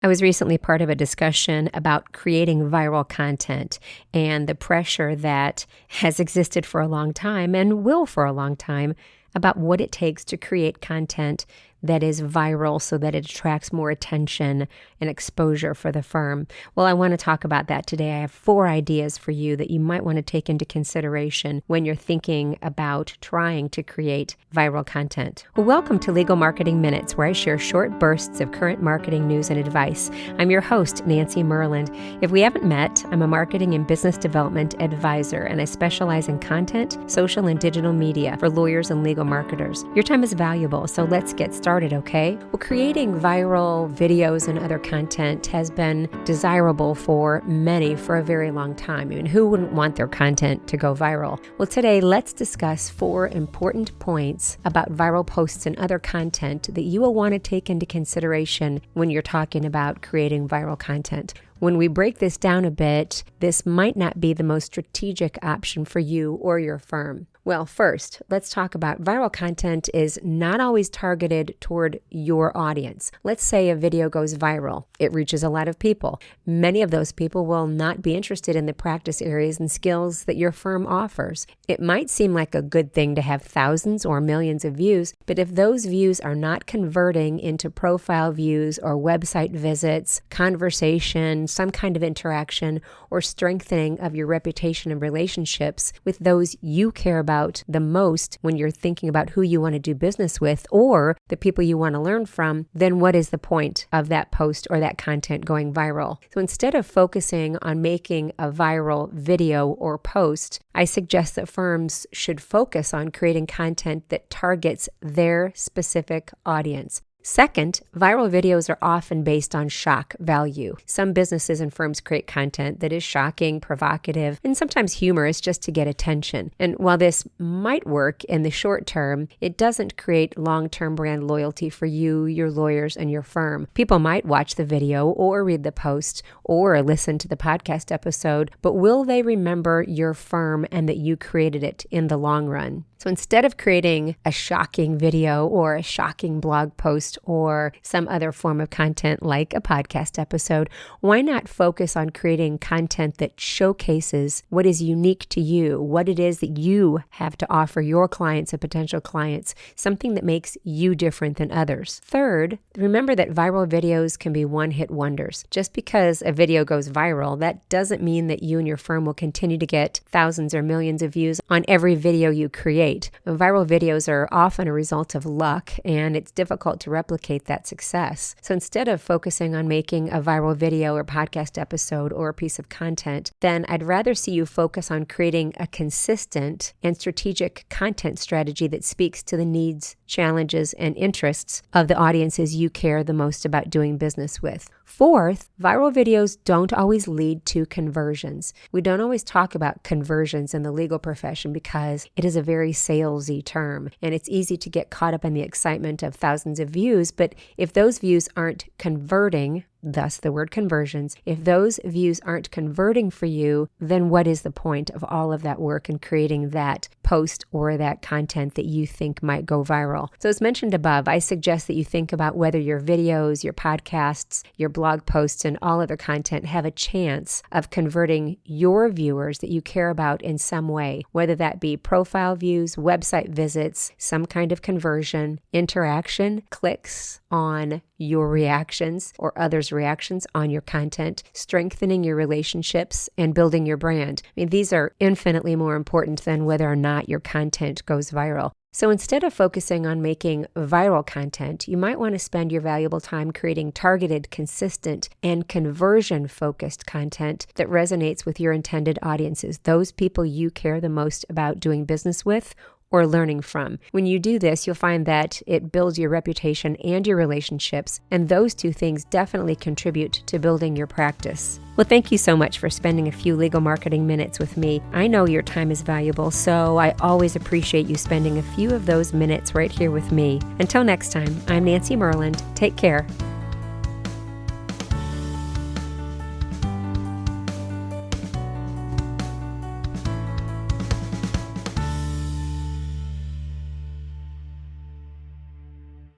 I was recently part of a discussion about creating viral content and the pressure that has existed for a long time and will for a long time about what it takes to create content that is viral so that it attracts more attention and exposure for the firm. Well, I want to talk about that today. I have 4 ideas for you that you might want to take into consideration when you're thinking about trying to create viral content. Well, welcome to Legal Marketing Minutes, where I share short bursts of current marketing news and advice. I'm your host, Nancy Myrland. If we haven't met, I'm a marketing and business development advisor, and I specialize in content, social, and digital media for lawyers and legal marketers. Your time is valuable, so let's get started, okay? Well, creating viral videos and other content has been desirable for many for a very long time. I mean, who wouldn't want their content to go viral? Well, today, let's discuss 4 important points about viral posts and other content that you will want to take into consideration when you're talking about creating viral content. When we break this down a bit, this might not be the most strategic option for you or your firm. Well, first, let's talk about viral content is not always targeted toward your audience. Let's say a video goes viral. It reaches a lot of people. Many of those people will not be interested in the practice areas and skills that your firm offers. It might seem like a good thing to have thousands or millions of views, but if those views are not converting into profile views or website visits, conversation, some kind of interaction, or strengthening of your reputation and relationships with those you care about the most when you're thinking about who you want to do business with or the people you want to learn from, then what is the point of that post or that content going viral? So instead of focusing on making a viral video or post, I suggest that firms should focus on creating content that targets their specific audience. Second, viral videos are often based on shock value. Some businesses and firms create content that is shocking, provocative, and sometimes humorous just to get attention. And while this might work in the short term, it doesn't create long-term brand loyalty for you, your lawyers, and your firm. People might watch the video or read the post or listen to the podcast episode, but will they remember your firm and that you created it in the long run? So instead of creating a shocking video or a shocking blog post or some other form of content like a podcast episode, why not focus on creating content that showcases what is unique to you, what it is that you have to offer your clients and potential clients, something that makes you different than others. Third, remember that viral videos can be one-hit wonders. Just because a video goes viral, that doesn't mean that you and your firm will continue to get thousands or millions of views on every video you create. Viral videos are often a result of luck, and it's difficult to replicate that success. So instead of focusing on making a viral video or podcast episode or a piece of content, then I'd rather see you focus on creating a consistent and strategic content strategy that speaks to the needs, challenges, and interests of the audiences you care the most about doing business with. Fourth, viral videos don't always lead to conversions. We don't always talk about conversions in the legal profession because it is a very salesy term, and it's easy to get caught up in the excitement of thousands of views, but if those views aren't converting, thus the word conversions, if those views aren't converting for you, then what is the point of all of that work in creating that post or that content that you think might go viral? So as mentioned above, I suggest that you think about whether your videos, your podcasts, your blog posts, and all other content have a chance of converting your viewers that you care about in some way, whether that be profile views, website visits, some kind of conversion, interaction, clicks on your reactions or others' reactions on your content, strengthening your relationships, and building your brand. I mean, these are infinitely more important than whether or not your content goes viral. So instead of focusing on making viral content, you might want to spend your valuable time creating targeted, consistent, and conversion-focused content that resonates with your intended audiences, those people you care the most about doing business with or learning from. When you do this, you'll find that it builds your reputation and your relationships, and those 2 things definitely contribute to building your practice. Well, thank you so much for spending a few legal marketing minutes with me. I know your time is valuable, so I always appreciate you spending a few of those minutes right here with me. Until next time, I'm Nancy Myrland. Take care.